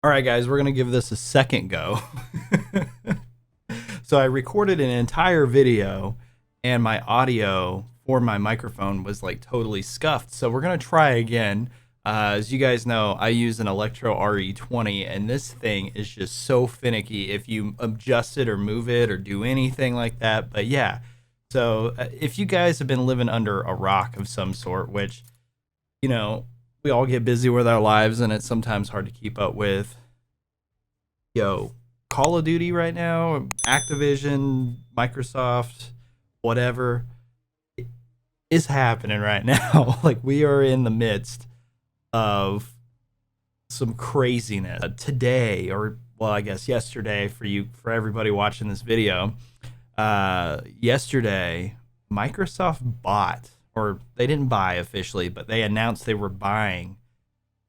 All right, guys, we're going to give this a second go. So I recorded an entire video and my audio for my microphone was like totally scuffed. So we're going to try again. As you guys know, I use an Electro RE20 and this thing is just so finicky if you adjust it or move it or do anything like that. But yeah, so if you guys have been living under a rock of some sort, which, you know, we all get busy with our lives and it's sometimes hard to keep up with. Yo, Call of Duty right now, Activision, Microsoft, whatever is happening right now. Like, we are in the midst of some craziness. Today, or well, I guess yesterday for everybody watching this video, yesterday Microsoft bought, or they didn't buy officially, but they announced they were buying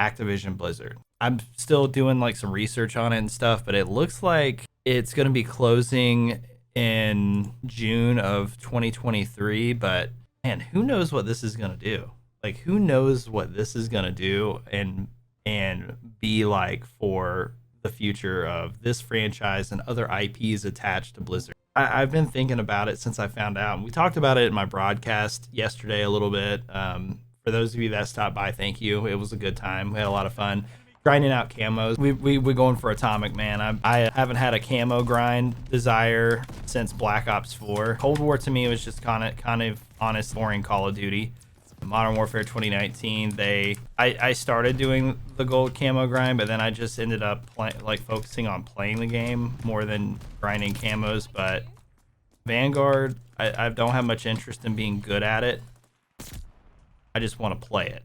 Activision Blizzard. I'm still doing like some research on it and stuff, but it looks like it's going to be closing in June of 2023. But man, who knows what this is going to do? Like, who knows what this is going to do and be like for the future of this franchise and other IPs attached to Blizzard. I've been thinking about it since I found out. And we talked about it in my broadcast yesterday a little bit. For those of you that stopped by, thank you. It was a good time. We had a lot of fun grinding out camos. We're going for Atomic, man. I haven't had a camo grind desire since Black Ops 4. Cold War to me was just kind of honest, boring Call of Duty. Modern Warfare 2019, I started doing the gold camo grind, but then I just ended up focusing on playing the game more than grinding camos. But Vanguard, I don't have much interest in being good at it. I just want to play it.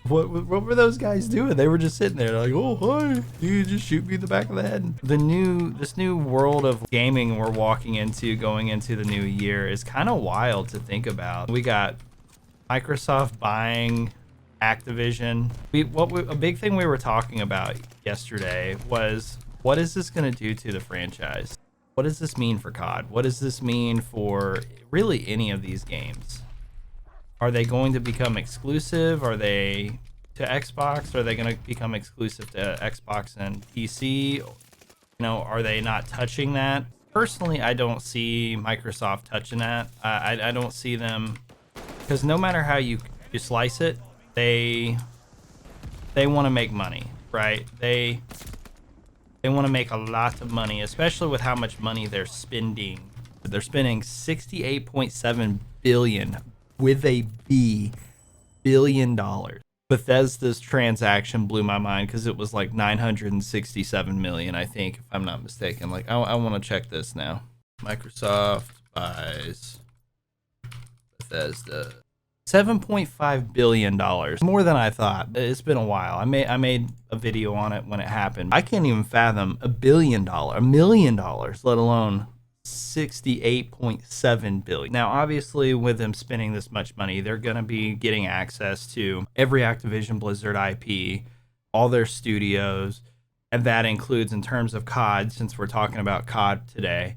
What were those guys doing? They were just sitting there like, oh, hi, you just shoot me in the back of the head. This new world of gaming we're walking into going into the new year is kind of wild to think about. We got Microsoft buying Activision. A big thing we were talking about yesterday was, what is this going to do to the franchise? What does this mean for COD? What does this mean for really any of these games? Are they going to become exclusive? Are they to Xbox? Are they going to become exclusive to Xbox and PC? You know, are they not touching that? Personally, I don't see Microsoft touching that. I don't see them, because no matter how you slice it, they want to make money, right? They want to make a lot of money, especially with how much money they're spending. They're spending 68.7 billion with a B, $1 billion. Bethesda's transaction blew my mind because it was like 967 million, I think, if I'm not mistaken. Like, I want to check this now. Microsoft buys Bethesda. $7.5 billion, more than I thought. It's been a while. I made a video on it when it happened. I can't even fathom $1 billion, $1 million, let alone 68.7 billion. Now, obviously, with them spending this much money, they're going to be getting access to every Activision Blizzard IP, all their studios, and that includes, in terms of COD, since we're talking about COD today,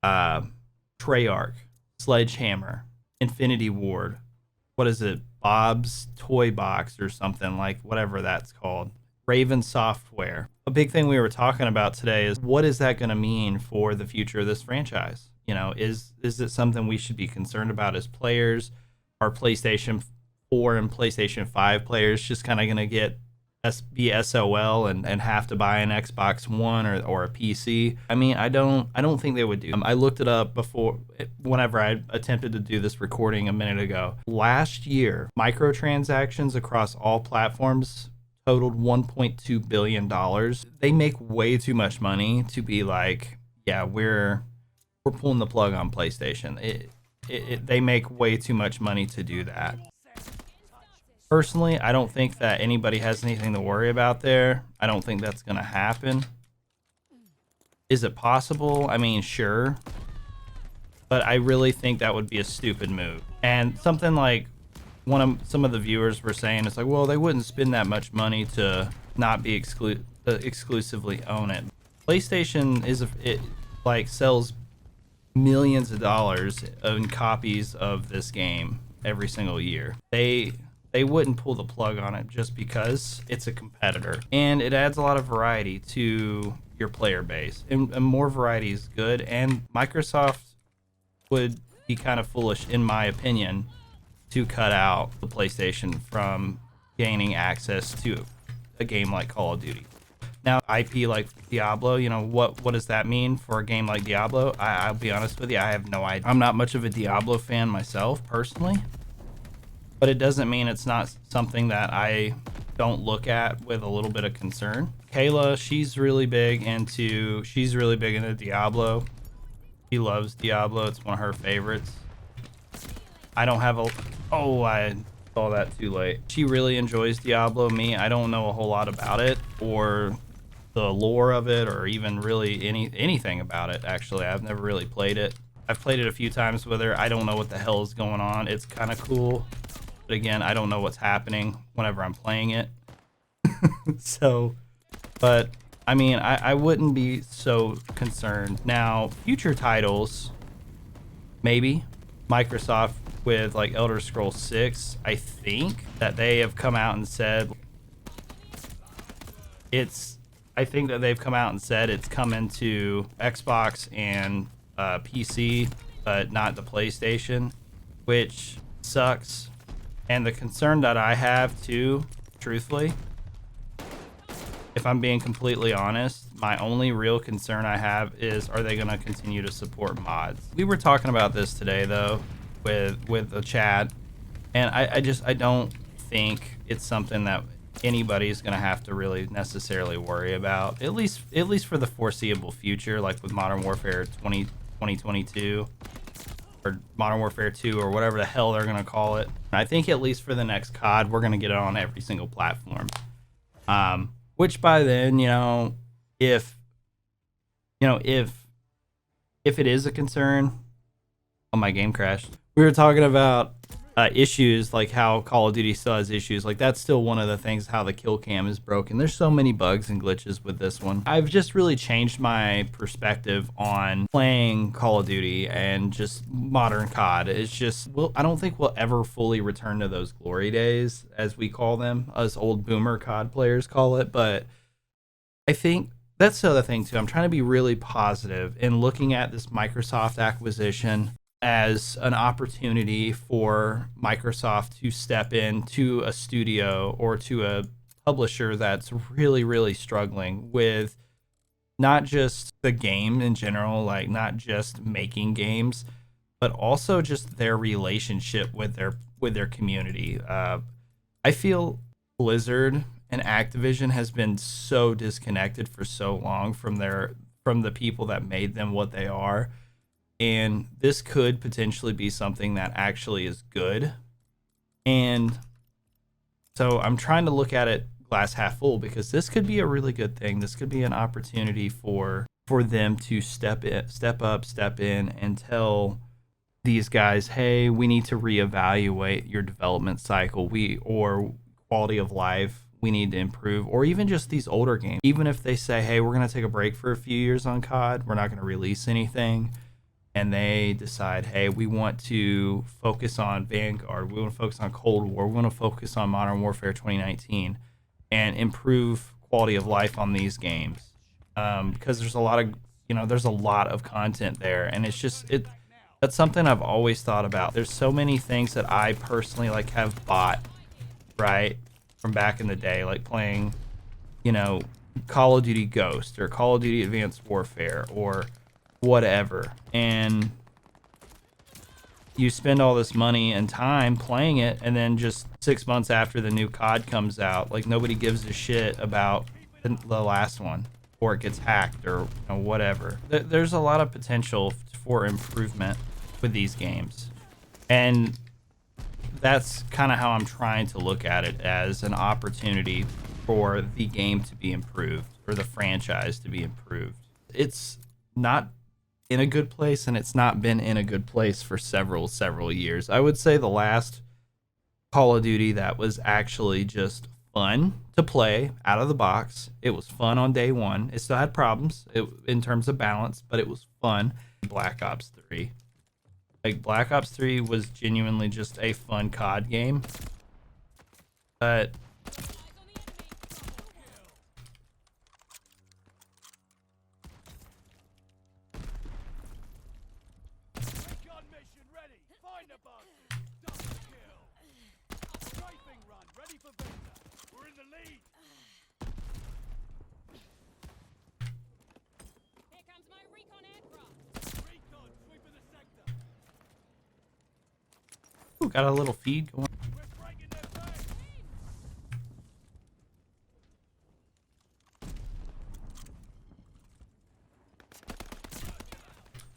Treyarch, Sledgehammer, Infinity Ward, what is it, Bob's Toy Box or something, like whatever that's called, Raven Software. A big thing we were talking about today is, what is that going to mean for the future of this franchise? You know, is it something we should be concerned about as players? Are PlayStation 4 and PlayStation 5 players just kind of going to be SOL and have to buy an Xbox One or a PC? I mean, I don't think they would do. I looked it up before, whenever I attempted to do this recording a minute ago. Last year, microtransactions across all platforms totaled $1.2 billion. They make way too much money to be like, yeah, we're pulling the plug on PlayStation. They make way too much money to do that. Personally, I don't think that anybody has anything to worry about there. I don't think that's going to happen. Is it possible? I mean, sure. But I really think that would be a stupid move. And something like some of the viewers were saying, it's like, well, they wouldn't spend that much money to not be exclusively own it. PlayStation sells millions of dollars in copies of this game every single year. They they wouldn't pull the plug on it just because it's a competitor. And it adds a lot of variety to your player base. And more variety is good. And Microsoft would be kind of foolish, in my opinion, to cut out the PlayStation from gaining access to a game like Call of Duty. Now, IP like Diablo, you know, what does that mean for a game like Diablo? I'll be honest with you, I have no idea. I'm not much of a Diablo fan myself, personally, but it doesn't mean it's not something that I don't look at with a little bit of concern. Kayla, she's really big into Diablo. She loves Diablo. It's one of her favorites. I don't have a... Oh, I saw that too late. She really enjoys Diablo. Me, I don't know a whole lot about it or the lore of it or even really anything about it, actually. I've never really played it. I've played it a few times with her. I don't know what the hell is going on. It's kind of cool. But again, I don't know what's happening whenever I'm playing it. So, but I mean, I wouldn't be so concerned. Now, future titles, maybe. Microsoft with like Elder Scrolls 6, I think that they have come out and said it's coming to Xbox and PC, but not the PlayStation, which sucks. And the concern that I have too, truthfully, if I'm being completely honest, my only real concern I have is, are they going to continue to support mods? We were talking about this today though with the chat, and I don't think it's something that anybody's going to have to really necessarily worry about, at least for the foreseeable future, like with Modern Warfare 2022 or Modern Warfare 2 or whatever the hell they're going to call it. I think at least for the next COD, we're going to get it on every single platform. Which by then, if it is a concern, oh, my game crashed. We were talking about issues, like how Call of Duty still has issues. Like, that's still one of the things, how the kill cam is broken. There's so many bugs and glitches with this one. I've just really changed my perspective on playing Call of Duty and just modern COD. It's just, I don't think we'll ever fully return to those glory days, as we call them, us old boomer COD players call it. But I think that's the other thing too. I'm trying to be really positive in looking at this Microsoft acquisition as an opportunity for Microsoft to step into a studio or to a publisher that's really, really struggling with not just the game in general, like not just making games, but also just their relationship with their community. I feel Blizzard and Activision has been so disconnected for so long from the people that made them what they are. And this could potentially be something that actually is good. And so I'm trying to look at it glass half full, because this could be a really good thing. This could be an opportunity for them to step in and tell these guys, hey, we need to reevaluate your development cycle, or quality of life we need to improve, or even just these older games. Even if they say, hey, we're going to take a break for a few years on COD, we're not going to release anything, and they decide, hey, we want to focus on Vanguard, we want to focus on Cold War, we want to focus on Modern Warfare 2019, and improve quality of life on these games, because there's a lot of content there, and it's just that's something I've always thought about. There's so many things that I personally have bought, right, from back in the day, like playing, Call of Duty Ghost or Call of Duty Advanced Warfare or whatever, and you spend all this money and time playing it, and then just 6 months after the new COD comes out, like nobody gives a shit about the last one, or it gets hacked or whatever. There's a lot of potential for improvement with these games, and that's kind of how I'm trying to look at it, as an opportunity for the game to be improved, or the franchise to be improved. It's not in a good place, and it's not been in a good place for several years. I would say the last Call of Duty that was actually just fun to play out of the box, it was fun on day one. It still had problems in terms of balance, but it was fun. Black Ops 3. Like, Black Ops 3 was genuinely just a fun COD game. But Recon mission ready. Find the bug. Double kill. Strafing run ready for Vector. We're in the lead. Here comes my recon aircraft. Recon sweeping the sector. ooh, got a little feed going. We're breaking their back.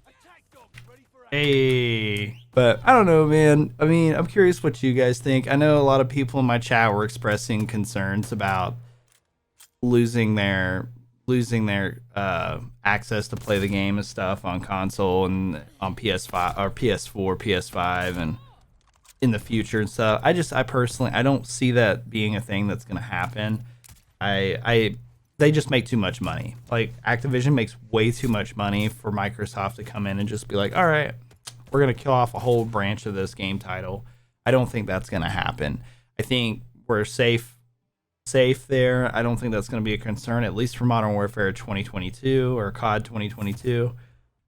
Attack dogs ready for action. Hey, but I don't know, man. I mean, I'm curious what you guys think. I know a lot of people in my chat were expressing concerns about losing their access to play the game and stuff on console and on PS5 or PS4, PS5, and in the future and stuff. I personally, I don't see that being a thing that's gonna happen. They just make too much money. Like, Activision makes way too much money for Microsoft to come in and just be like, all right, we're going to kill off a whole branch of this game title. I don't think that's going to happen. I think we're safe there. I don't think that's going to be a concern, at least for Modern Warfare 2022 or COD 2022.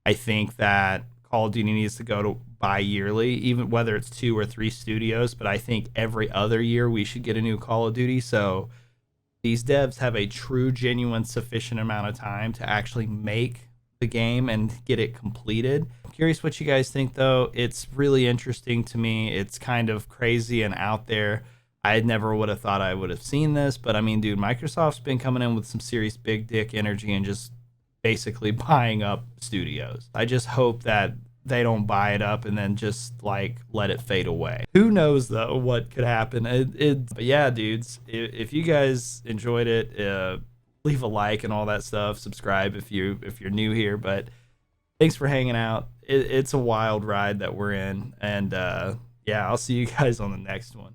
I think that Call of Duty needs to go to bi-yearly, even whether it's 2 or 3 studios, but I think every other year we should get a new Call of Duty. So these devs have a true, genuine, sufficient amount of time to actually make the game and get it completed. I'm curious what you guys think, though. It's really interesting to me. It's kind of crazy and out there. I never would have thought I would have seen this, but I mean, dude, Microsoft's been coming in with some serious big dick energy and just basically buying up studios. I just hope that they don't buy it up and then just like let it fade away. Who knows though what could happen. But yeah, dudes, if you guys enjoyed it, leave a like and all that stuff. Subscribe if you're new here. But thanks for hanging out. It's a wild ride that we're in, and yeah, I'll see you guys on the next one.